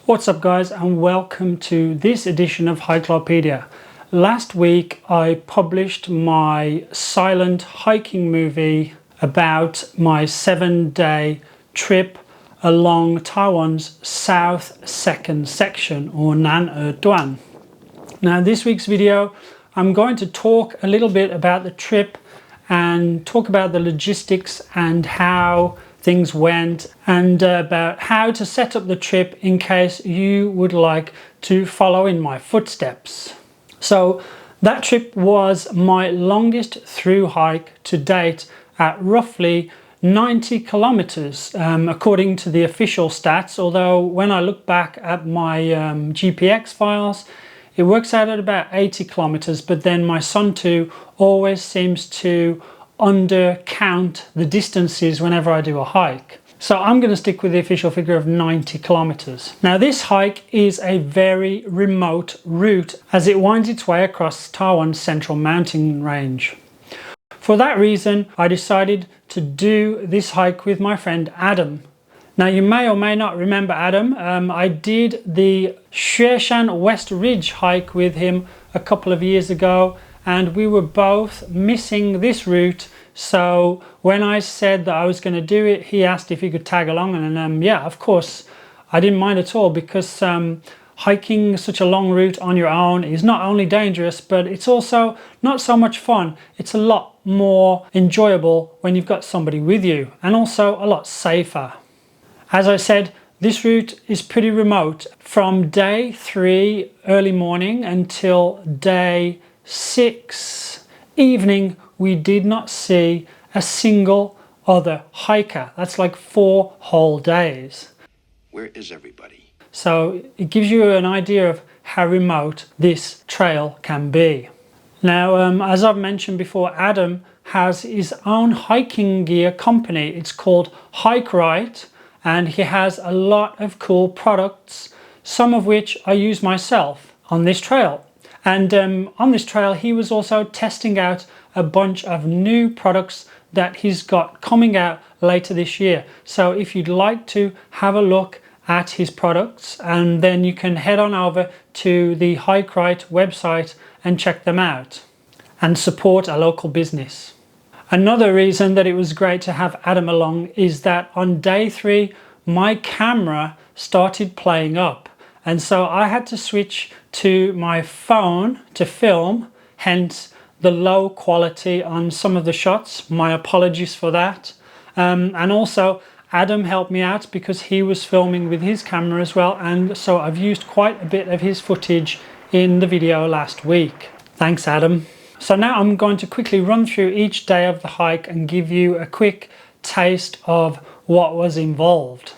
What's up guys, and welcome to this edition of Hikelopedia. Last week I published my silent hiking movie about my 7-day trip along Taiwan's south second section, or Nan Duan. Now this week's video I'm going to talk a little bit about the trip and talk about the logistics and how things went, and about how to set up the trip in case you would like to follow in my footsteps. So that trip was my longest through hike to date at roughly 90 kilometers according to the official stats, although when I look back at my GPX files it works out at about 80 kilometers, but then my Sun 2 always seems to undercount the distances whenever I do a hike. So I'm going to stick with the official figure of 90 kilometers. Now this hike is a very remote route as it winds its way across Taiwan's central mountain range. For that reason I decided to do this hike with my friend Adam. Now you may or may not remember Adam. I did the Shan West Ridge hike with him a couple of years ago, and we were both missing this route, so when I said that I was going to do it he asked if he could tag along, and yeah, of course I didn't mind at all, because hiking such a long route on your own is not only dangerous but it's also not so much fun. It's a lot more enjoyable when you've got somebody with you, and also a lot safer. As I said, this route is pretty remote. From day 3 early morning until day 6 evening we did not see a single other hiker. That's like 4 whole days. Where is everybody? So it gives you an idea of how remote this trail can be. Now as I've mentioned before, Adam has his own hiking gear company. It's called Hikelopedia, and he has a lot of cool products, some of which I use myself on this trail. And on this trail he was also testing out a bunch of new products that he's got coming out later this year. So if you'd like to have a look at his products, and then you can head on over to the Hikelopedia website and check them out and support a local business. Another reason that it was great to have Adam along is that on day 3 my camera started playing up, and so I had to switch to my phone to film, hence the low quality on some of the shots. My apologies for that. And also Adam helped me out because he was filming with his camera as well, and so I've used quite a bit of his footage in the video last week. Thanks Adam. So now I'm going to quickly run through each day of the hike and give you a quick taste of what was involved.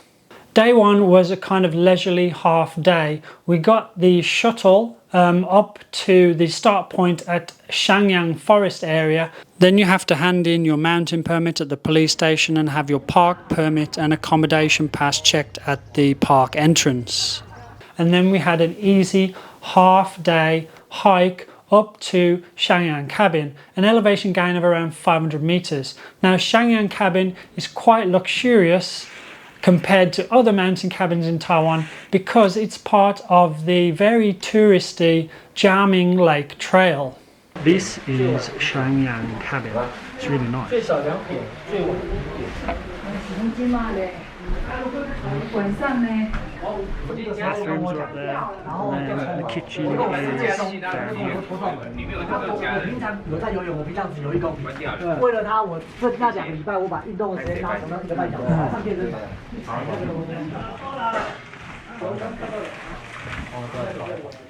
Day 1 was a kind of leisurely half day. We got the shuttle up to the start point at Shangyang forest area. Then you have to hand in your mountain permit at the police station and have your park permit and accommodation pass checked at the park entrance. And then we had an easy half day hike up to Jiaming Cabin, an elevation gain of around 500 meters. Now Shangyang Cabin is quite luxurious compared to other mountain cabins in Taiwan because it's part of the very touristy Jiaming Lake Trail. This is Shangyang Cabin. It's really nice. Bathrooms are up there, and then the kitchen is down here.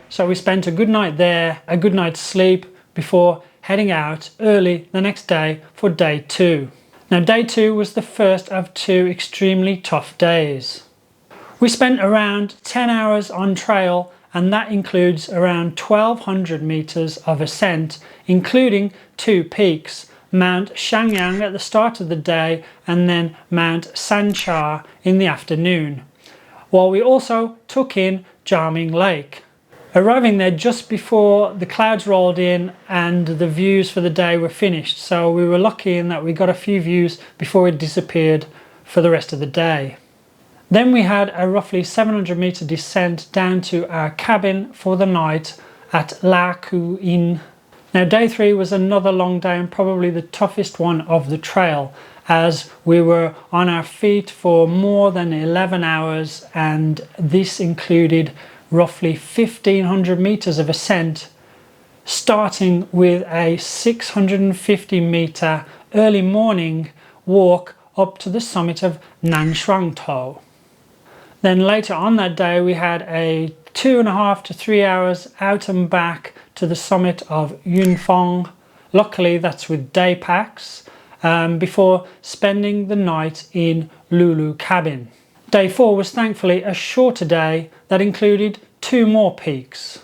So we spent a good night there, a good night's sleep before heading out early the next day for day 2. Now day 2 was the first of 2 extremely tough days. We spent around 10 hours on trail, and that includes around 1200 meters of ascent, including 2 peaks, Mount Shangyang at the start of the day and then Mount Sancha in the afternoon, while we also took in Jiaming Lake. Arriving there just before the clouds rolled in and the views for the day were finished, so we were lucky in that we got a few views before it disappeared for the rest of the day. Then we had a roughly 700-meter descent down to our cabin for the night at Lakuyin. Now day 3 was another long day and probably the toughest one of the trail, as we were on our feet for more than 11 hours, and this included roughly 1,500 meters of ascent, starting with a 650-meter early morning walk up to the summit of Nanshuangtou. Then later on that day we had a 2.5 to 3 hours out and back to the summit of Yunfong. Luckily that's with day packs, before spending the night in Lulu cabin. Day 4 was thankfully a shorter day that included 2 more peaks.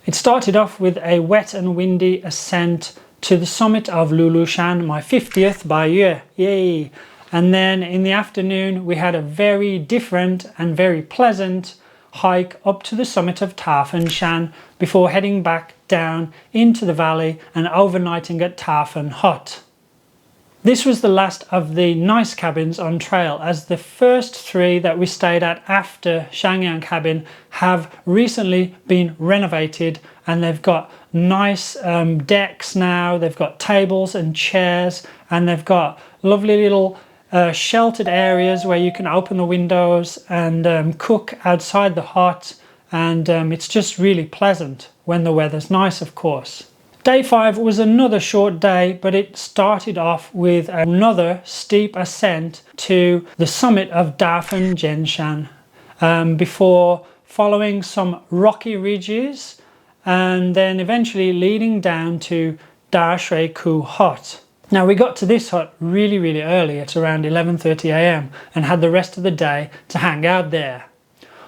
It started off with a wet and windy ascent to the summit of Lulu Shan, my 50th Baiyu, yay! And then in the afternoon we had a very different and very pleasant hike up to the summit of Taren Shan before heading back down into the valley and overnighting at Tafen hut. This was the last of the nice cabins on trail, as the first 3 that we stayed at after Shangyang Cabin have recently been renovated, and they've got nice decks now, they've got tables and chairs, and they've got lovely little sheltered areas where you can open the windows and cook outside the hut, and it's just really pleasant when the weather's nice, of course. Day 5 was another short day, but it started off with another steep ascent to the summit of Daren Jen Shan, before following some rocky ridges and then eventually leading down to Dashueiku hut. Now we got to this hut really early at around 11:30 a.m. and had the rest of the day to hang out there.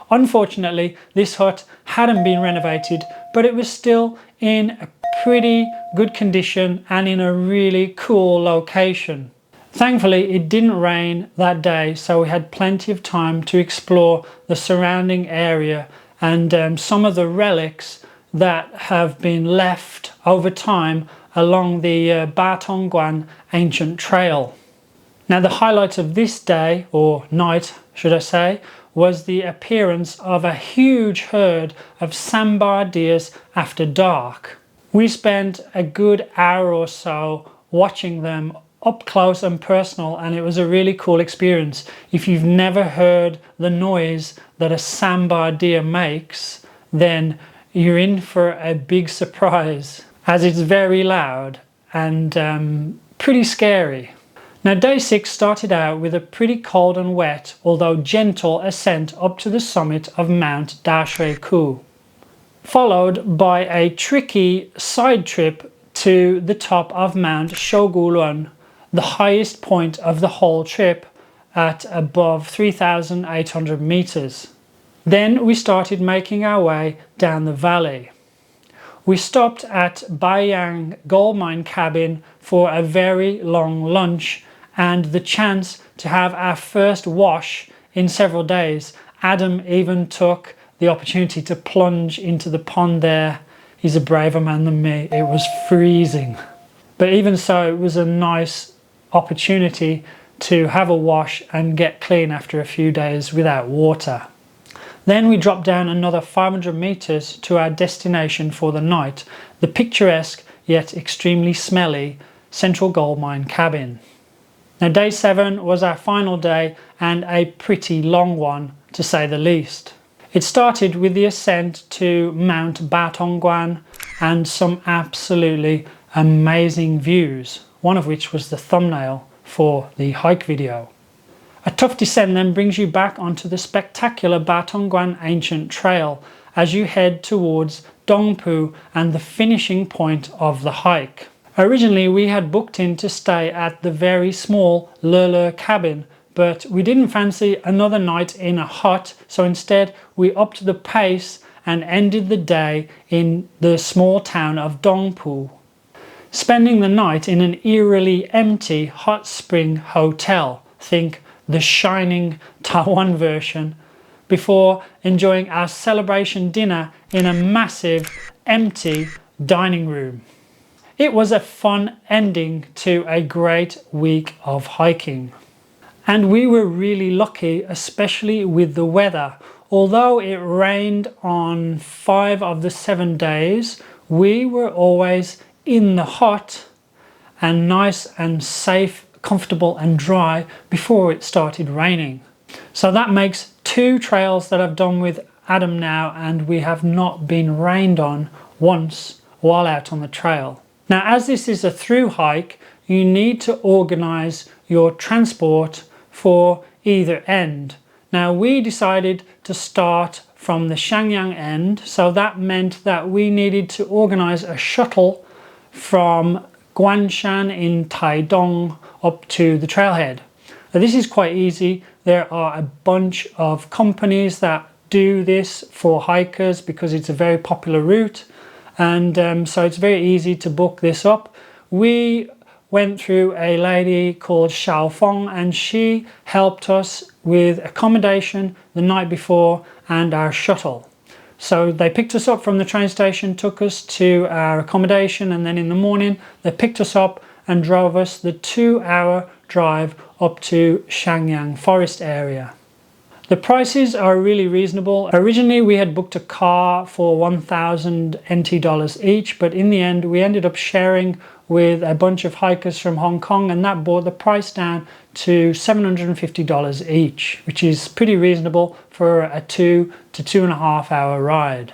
Unfortunately, this hut hadn't been renovated, but it was still in a pretty good condition and in a really cool location. Thankfully, it didn't rain that day, so we had plenty of time to explore the surrounding area and some of the relics that have been left over time along the Batongguan ancient trail. Now the highlight of this day, or night should I say, was the appearance of a huge herd of sambar deers after dark. We spent a good hour or so watching them up close and personal, and it was a really cool experience. If you've never heard the noise that a sambar deer makes, then you're in for a big surprise, as it's very loud and pretty scary. Now day 6 started out with a pretty cold and wet, although gentle, ascent up to the summit of Mount Dashueiku, followed by a tricky side trip to the top of Mount Shogulan, the highest point of the whole trip at above 3,800 meters. Then we started making our way down the valley. We stopped at XIangyang Cabin for a very long lunch and the chance to have our first wash in several days. Adam even took the opportunity to plunge into the pond there. He's a braver man than me. It was freezing. But even so, it was a nice opportunity to have a wash and get clean after a few days without water. Then we dropped down another 500 meters to our destination for the night, the picturesque yet extremely smelly Central Gold Mine Cabin. Now day 7 was our final day and a pretty long one, to say the least. It started with the ascent to Mount Batongguan and some absolutely amazing views, one of which was the thumbnail for the hike video. A tough descent then brings you back onto the spectacular Batongguan ancient trail as you head towards Dongpu and the finishing point of the hike. Originally we had booked in to stay at the very small Lele cabin, but we didn't fancy another night in a hut, so instead we upped the pace and ended the day in the small town of Dongpu, spending the night in an eerily empty hot spring hotel, think the Shining Taiwan version, before enjoying our celebration dinner in a massive empty dining room. It was a fun ending to a great week of hiking. And we were really lucky, especially with the weather. Although it rained on 5 of the 7 days, we were always in the hut and nice and safe, comfortable and dry before it started raining. So that makes 2 trails that I've done with Adam now, and we have not been rained on once while out on the trail. Now, as this is a through hike, you need to organize your transport for either end. Now, we decided to start from the Shangyang end, so that meant that we needed to organize a shuttle from Guanshan in Taidong up to the trailhead. Now, this is quite easy. There are a bunch of companies that do this for hikers because it's a very popular route, and so it's very easy to book this up. We went through a lady called Yunfong, and she helped us with accommodation the night before and our shuttle. So they picked us up from the train station, took us to our accommodation, and then in the morning they picked us up and drove us the 2-hour drive up to Shangyang forest area. The prices are really reasonable. Originally we had booked a car for 1,000 NT dollars each, but in the end we ended up sharing with a bunch of hikers from Hong Kong, and that brought the price down to $750 each, which is pretty reasonable for a 2 to 2.5 hour ride.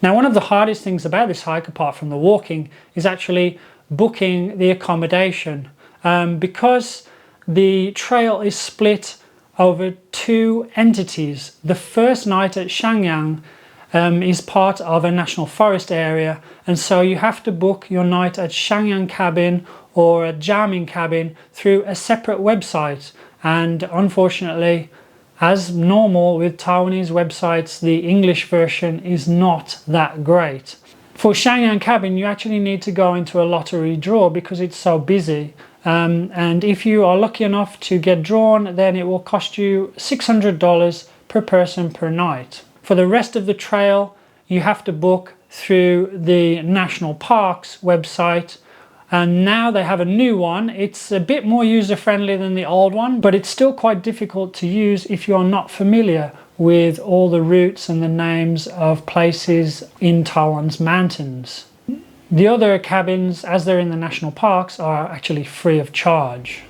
Now, one of the hardest things about this hike, apart from the walking, is actually booking the accommodation, because the trail is split over 2 entities. The first night at Shangyang is part of a national forest area, and so you have to book your night at XIangyang Cabin or at Jiaming Cabin through a separate website. And unfortunately, as normal with Taiwanese websites, the English version is not that great. For Shangyang Cabin, you actually need to go into a lottery draw because it's so busy. And if you are lucky enough to get drawn, then it will cost you $600 per person per night. For the rest of the trail, you have to book through the National Parks website, and now they have a new one. It's a bit more user-friendly than the old one, but it's still quite difficult to use if you're not familiar with all the routes and the names of places in Taiwan's mountains. The other cabins, as they're in the national parks, are actually free of charge.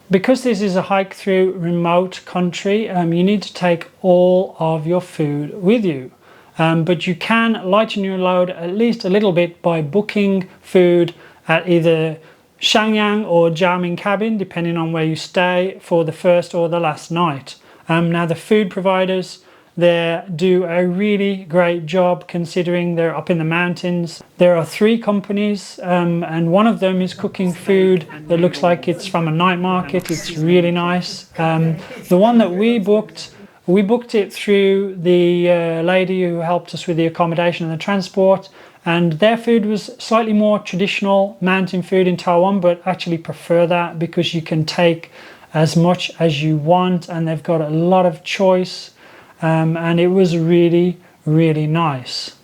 Because this is a hike through remote country, you need to take all of your food with you. But you can lighten your load at least a little bit by booking food at either Shangyang or Jiaming Cabin, depending on where you stay, for the first or the last night. Now, the food providers there do a really great job considering they're up in the mountains. There are 3 companies, and one of them is cooking food that looks like it's from a night market. It's really nice. The one that we booked it through the lady who helped us with the accommodation and the transport, and their food was slightly more traditional mountain food in Taiwan, but actually prefer that because you can take as much as you want and they've got a lot of choice. And it was really, really nice.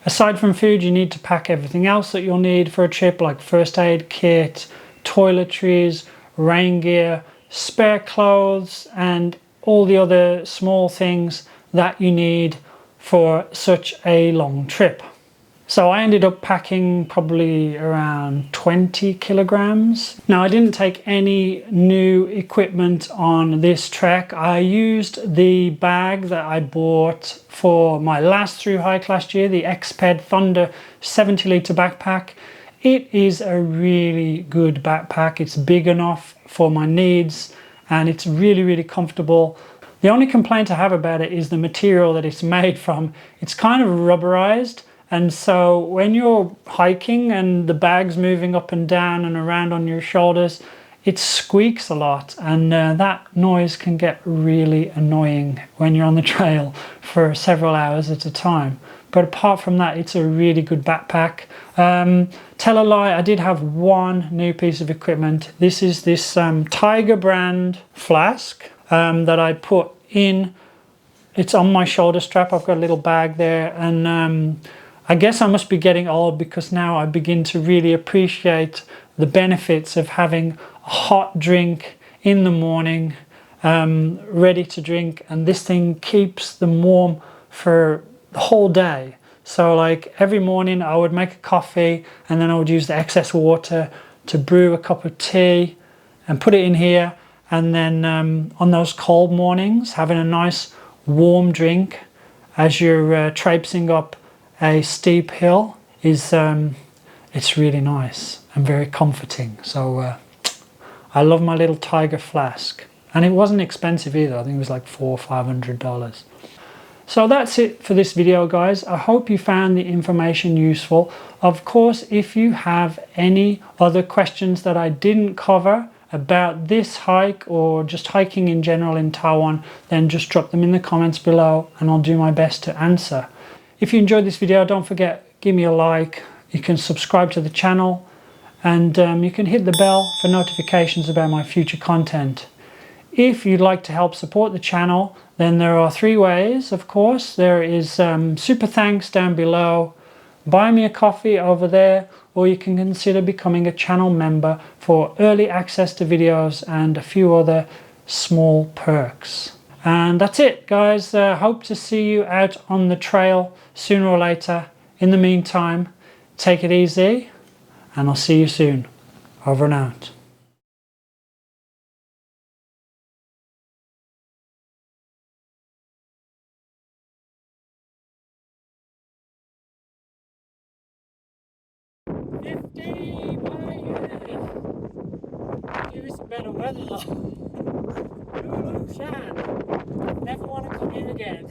Aside from food, you need to pack everything else that you'll need for a trip, like first aid kit, toiletries, rain gear, spare clothes, and all the other small things that you need for such a long trip. So I ended up packing probably around 20 kilograms. Now, I didn't take any new equipment on this trek. I used the bag that I bought for my last through hike last year, the Xped Thunder 70-litre backpack. It is a really good backpack. It's big enough for my needs and it's really, really comfortable. The only complaint I have about it is the material that it's made from. It's kind of rubberized. And so when you're hiking and the bag's moving up and down and around on your shoulders, it squeaks a lot, and that noise can get really annoying when you're on the trail for several hours at a time. But apart from that, it's a really good backpack. Tell a lie, I did have one new piece of equipment. This is this Tiger brand flask that I put in. It's on my shoulder strap. I've got a little bag there, and I guess I must be getting old because now I begin to really appreciate the benefits of having a hot drink in the morning ready to drink, and this thing keeps them warm for the whole day. So like every morning I would make a coffee, and then I would use the excess water to brew a cup of tea and put it in here, and then on those cold mornings having a nice warm drink as you're traipsing up a steep hill is it's really nice and very comforting. So I love my little tiger flask, and it wasn't expensive either. I think it was like $400 or $500. So that's it for this video, guys. I hope you found the information useful. Of course, if you have any other questions that I didn't cover about this hike or just hiking in general in Taiwan, then just drop them in the comments below and I'll do my best to answer. If you enjoyed this video, don't forget, give me a like. You can subscribe to the channel, and you can hit the bell for notifications about my future content. If you'd like to help support the channel, then there are 3 ways, of course. There is super thanks down below, buy me a coffee over there, or you can consider becoming a channel member for early access to videos and a few other small perks. And that's it, guys. Hope to see you out on the trail sooner or later. In the meantime, take it easy, and I'll see you soon. Over and out. Give me some better weather though. Lulu Shan. Never want to come here again.